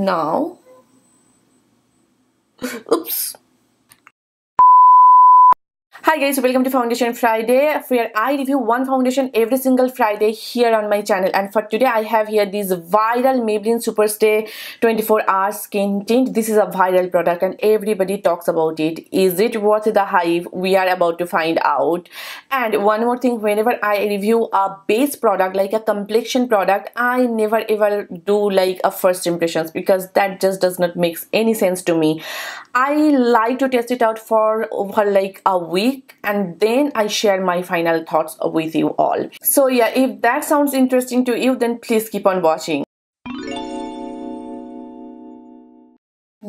now. Oops. Hi guys, welcome to Foundation Friday, where I review one foundation every single Friday here on my channel. And for today I have here this viral Maybelline Super Stay 24-hour skin tint. This is a viral product and everybody talks about it. Is it worth the hype? We are about to find out. And one more thing, whenever I review a base product like a complexion product, I never ever do like a first impressions, because that just does not make any sense to me. I like to test it out for over like a week, and then I share my final thoughts with you all. So yeah, if that sounds interesting to you, then please keep on watching.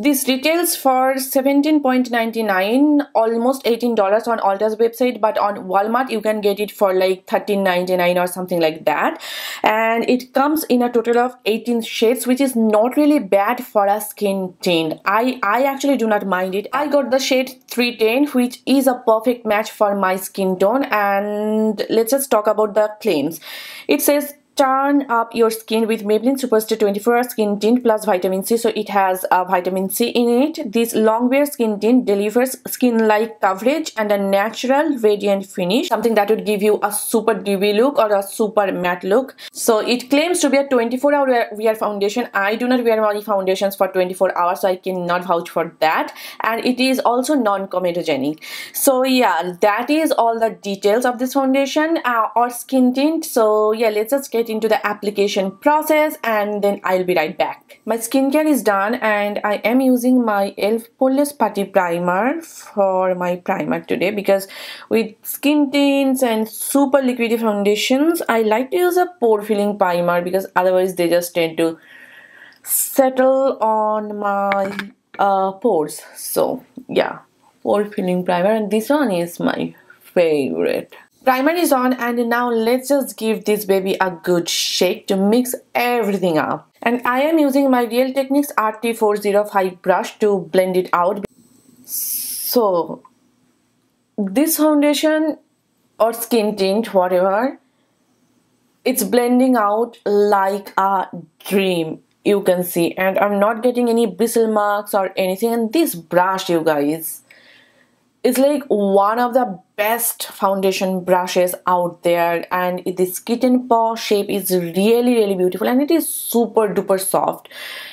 This retails for $17.99, almost $18 on Ulta's website, but on Walmart you can get it for like $13.99 or something like that. And it comes in a total of 18 shades, which is not really bad for a skin tint. I actually do not mind it. I got the shade 310, which is a perfect match for my skin tone. And let's just talk about the claims. It says, turn up your skin with Maybelline Super Stay 24-hour skin tint plus vitamin C. So it has vitamin C in it. This Lonngwear skin tint delivers skin-like coverage and a natural radiant finish, something that would give you a super dewy look or a super matte look. So it claims to be a 24-hour wear foundation. I do not wear my foundations for 24 hours, so I cannot vouch for that. And it is also non-comedogenic. So yeah, that is all the details of this foundation or skin tint. So yeah, let's just get into the application process and then I'll be right back. My skincare is done and I am using my Poreless Putty Primer for my primer today, because with skin tints and super liquidy foundations, I like to use a pore filling primer, because otherwise they just tend to settle on my pores. So yeah, pore filling primer, and this one is my favorite. Primer is on, and now let's just give this baby a good shake to mix everything up. And I am using my Real Techniques RT405 brush to blend it out. So this foundation or skin tint, whatever, it's blending out like a dream, you can see. And I'm not getting any bristle marks or anything. And this brush, you guys, it's like one of the best foundation brushes out there, and this kitten paw shape is really beautiful, and it is super duper soft.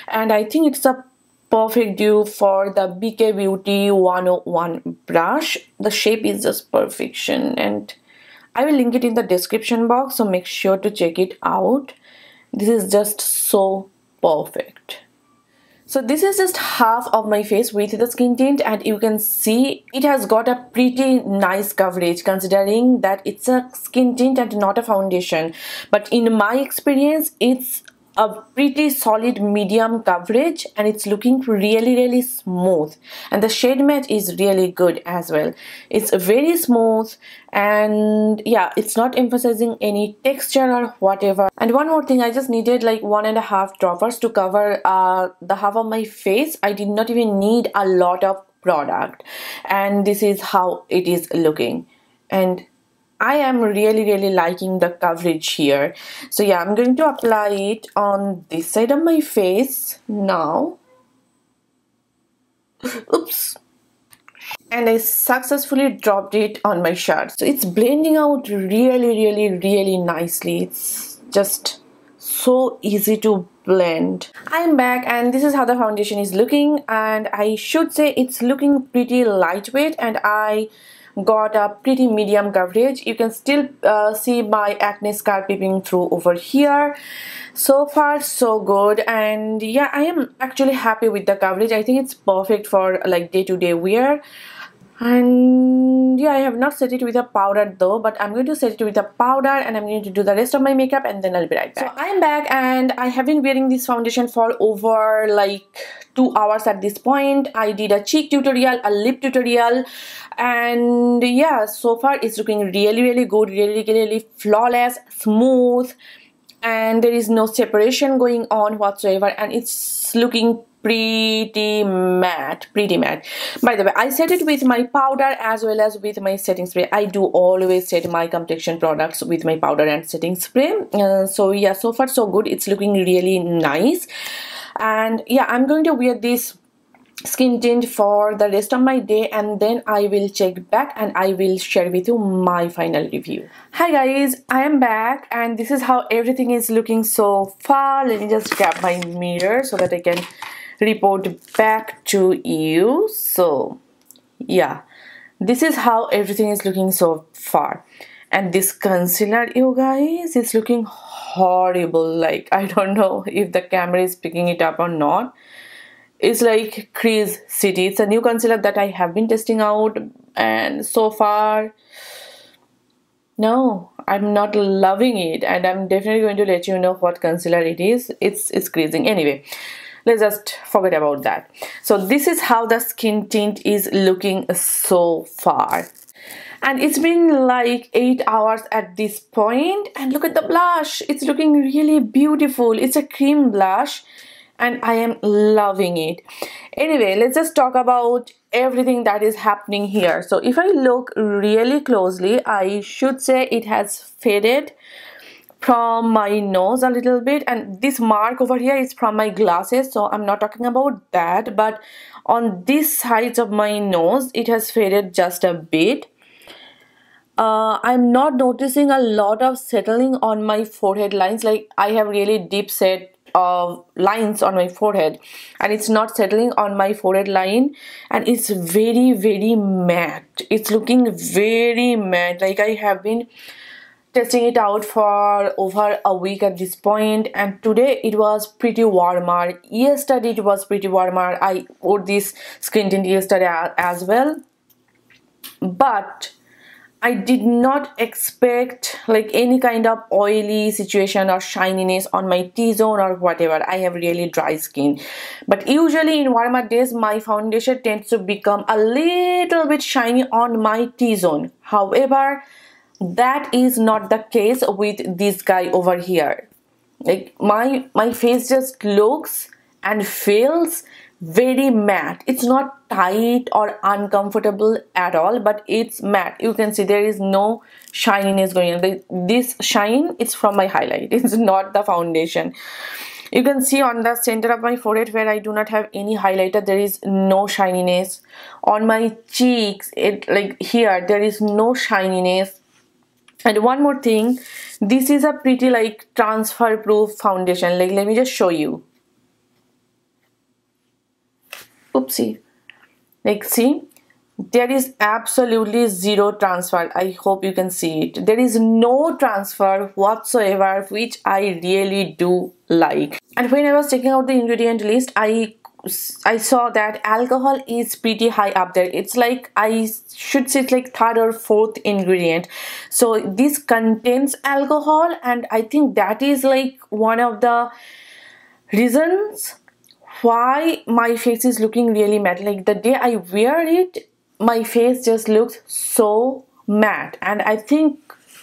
And I think it's a perfect dupe for the BK Beauty 101 brush. The shape is just perfection, and I will link it in the description box, so make sure to check it out. This is just so perfect. So this is just half of my face with the skin tint, and you can see it has got a pretty nice coverage, considering that it's a skin tint and not a foundation. But in my experience, it's a pretty solid medium coverage, and it's looking really smooth, and the shade match is really good as well. It's very smooth, and yeah, it's not emphasizing any texture or whatever. And one more thing, I just needed like 1.5 droppers to cover the half of my face. I did not even need a lot of product, and this is how it is looking. And I am really liking the coverage here. So yeah, I'm going to apply it on this side of my face now. Oops. And I successfully dropped it on my shirt. So it's blending out really nicely. It's just so easy to blend. I'm back, and this is how the foundation is looking, and I should say it's looking pretty lightweight, and I got a pretty medium coverage. You can still see my acne scar peeping through over here. So far so good, and yeah, I am actually happy with the coverage. I think it's perfect for like day-to-day wear. And yeah, I have not set it with a powder though, but I'm going to set it with a powder, and I'm going to do the rest of my makeup, and then I'll be right back. So I'm back, and I have been wearing this foundation for over like 2 hours at this point. I did a cheek tutorial, a lip tutorial, and yeah, so far it's looking really good, really flawless, smooth, and there is no separation going on whatsoever, and it's looking pretty matte. By the way, I set it with my powder as well as with my setting spray. I do always set my complexion products with my powder and setting spray. So yeah, so far so good. It's looking really nice. And yeah, I'm going to wear this skin tint for the rest of my day, and then I will check back and I will share with you my final review. Hi guys, I am back and this is how everything is looking so far. Let me just grab my mirror so that I can report back to you. So yeah, this is how everything is looking so far. And this concealer, you guys, is looking horrible. Like, I don't know if the camera is picking it up or not. It's like Crease City. It's a new concealer that I have been testing out, and so far, no, I'm not loving it, and I'm definitely going to let you know what concealer it is. It's creasing. Anyway, let's just forget about that. So this is how the skin tint is looking so far. And it's been like 8 hours at this point, and look at the blush. It's looking really beautiful. It's a cream blush and I am loving it. Anyway, let's just talk about everything that is happening here. So if I look really closely, I should say it has faded from my nose a little bit, and this mark over here is from my glasses, so I'm not talking about that, but on this sides of my nose it has faded just a bit. I'm not noticing a lot of settling on my forehead lines. Like, I have really deep set of lines on my forehead and it's not settling on my forehead line, and it's very matte. It's looking very matte. Like, I have been testing it out for over a week at this point, and today it was pretty warmer. Yesterday it was pretty warmer. I wore this skin tint yesterday as well, but I did not expect like any kind of oily situation or shininess on my T-zone or whatever. I have really dry skin, but usually in warmer days my foundation tends to become a little bit shiny on my T-zone. However, that is not the case with this guy over here. Like, my face just looks and feels very matte. It's not tight or uncomfortable at all, but it's matte. You can see there is no shininess going on. This shine is from my highlight. It's not the foundation. You can see on the center of my forehead where I do not have any highlighter, there is no shininess. On my cheeks, like here, there is no shininess. And one more thing, this is a pretty like transfer proof foundation. Like, let me just show you. Oopsie. Like, see, there is absolutely zero transfer. I hope you can see it. There is no transfer whatsoever, which I really do like. And when I was checking out the ingredient list, I saw that alcohol is pretty high up there. It's like, I should say it's like third or fourth ingredient. So this contains alcohol, and I think that is like one of the reasons why my face is looking really matte. Like, the day I wear it, my face just looks so matte, and I think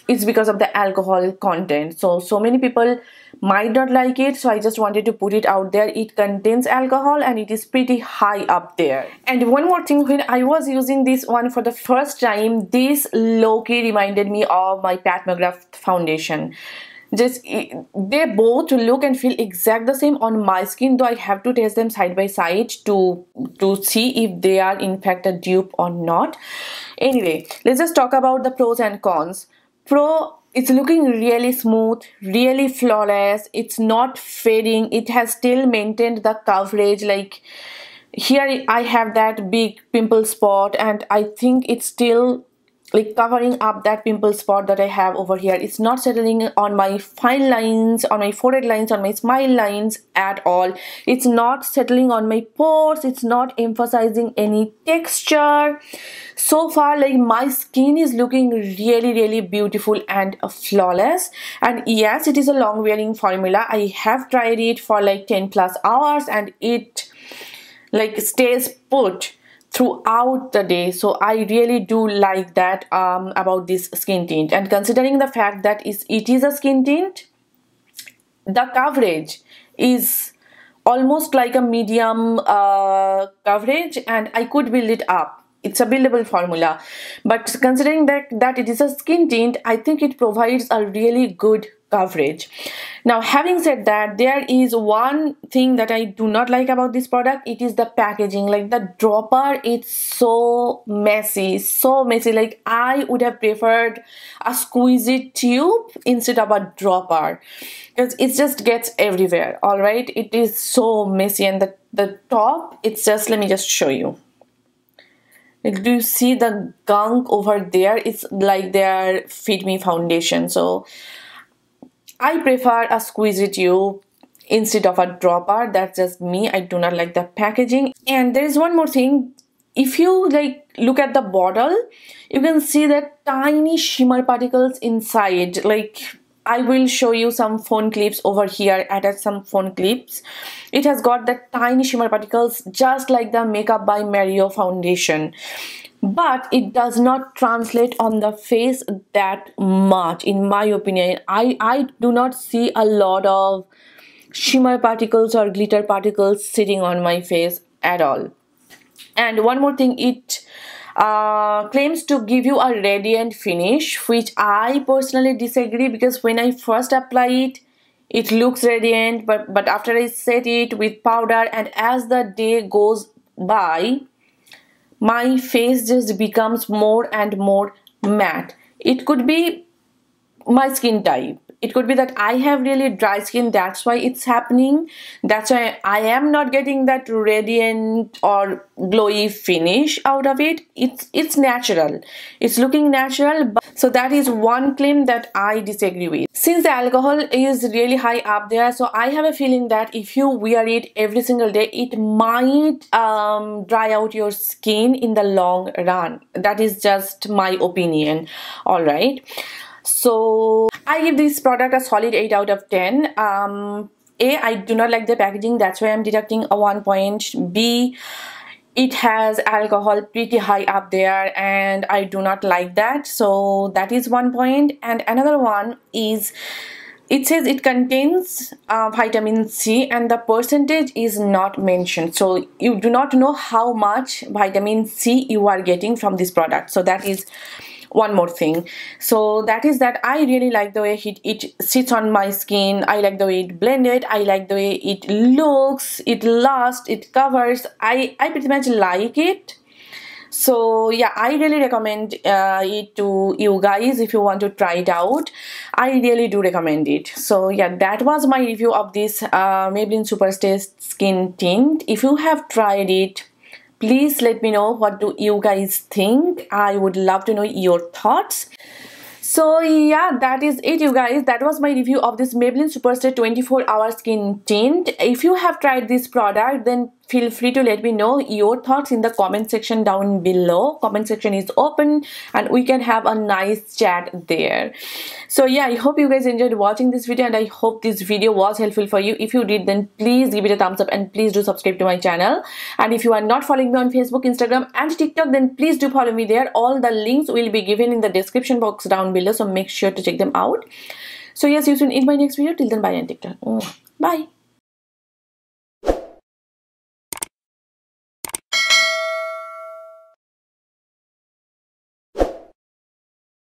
it's because of the alcohol content. So many people might not like it, so I just wanted to put it out there. It contains alcohol and it is pretty high up there. And one more thing, when I was using this one for the first time, this low-key reminded me of my Pat McGrath foundation. Just, they both look and feel exact the same on my skin, though I have to test them side by side to see if they are in fact a dupe or not. Anyway, let's just talk about the pros and cons. Pro, it's looking really smooth, really flawless. It's not fading. It has still maintained the coverage. Like, here I have that big pimple spot, and I think it's still like covering up that pimple spot that I have over here. It's not settling on my fine lines, on my forehead lines, on my smile lines at all. It's not settling on my pores. It's not emphasizing any texture. So far, like, my skin is looking really beautiful and flawless. And yes, it is a long wearing formula. I have tried it for like 10+ hours and it like stays put throughout the day. So I really do like that about this skin tint. And considering the fact that it is a skin tint, the coverage is almost like a medium coverage, and I could build it up. It's a buildable formula, but considering that it is a skin tint, I think it provides a really good coverage. Now, having said that, there is one thing that I do not like about this product. It is the packaging. Like the dropper, it's so messy, like I would have preferred a squeezy tube instead of a dropper, because it just gets everywhere. All right, it is so messy. And the top, it's just, let me just show you. Like, do you see the gunk over there? It's like their Fit Me foundation. So I prefer a squeezy tube instead of a dropper. That's just me. I do not like the packaging. And there is one more thing. If you like look at the bottle, you can see that tiny shimmer particles inside. Like, I will show you some phone clips over here. Attach some phone clips. It has got the tiny shimmer particles just like the Makeup by Mario foundation, but it does not translate on the face that much, in my opinion. I do not see a lot of shimmer particles or glitter particles sitting on my face at all. And one more thing, it claims to give you a radiant finish, which I personally disagree, because when I first apply it, it looks radiant, but after I set it with powder and as the day goes by, my face just becomes more and more matte. It could be my skin type. It could be that I have really dry skin, that's why it's happening. That's why I am not getting that radiant or glowy finish out of it. It's natural. It's looking natural. But so that is one claim that I disagree with. Since the alcohol is really high up there, so I have a feeling that if you wear it every single day, it might dry out your skin in the long run. That is just my opinion. All right. So I give this product a solid 8 out of 10. I do not like the packaging. That's why I'm deducting a 1 point. B, it has alcohol pretty high up there and I do not like that. So that is 1 point. And another one is, it says it contains vitamin C and the percentage is not mentioned. So you do not know how much vitamin C you are getting from this product. So that is one more thing. So that is that I really like the way it sits on my skin. I like the way it blended. I like the way it looks, it lasts, it covers. I pretty much like it. So yeah, I really recommend it to you guys if you want to try it out. I really do recommend it. So yeah, that was my review of this Maybelline Super Stay Skin Tint. If you have tried it, please let me know what do you guys think. I would love to know your thoughts. So yeah, that is it, you guys. That was my review of this Maybelline Super Stay 24-hour skin tint. If you have tried this product, then feel free to let me know your thoughts in the comment section down below. Comment section is open and we can have a nice chat there. So yeah, I hope you guys enjoyed watching this video and I hope this video was helpful for you. If you did, then please give it a thumbs up and please do subscribe to my channel. And if you are not following me on Facebook, Instagram and TikTok, then please do follow me there. All the links will be given in the description box down below, so make sure to check them out. So yes, see you soon in my next video. Till then, bye and take care. Bye.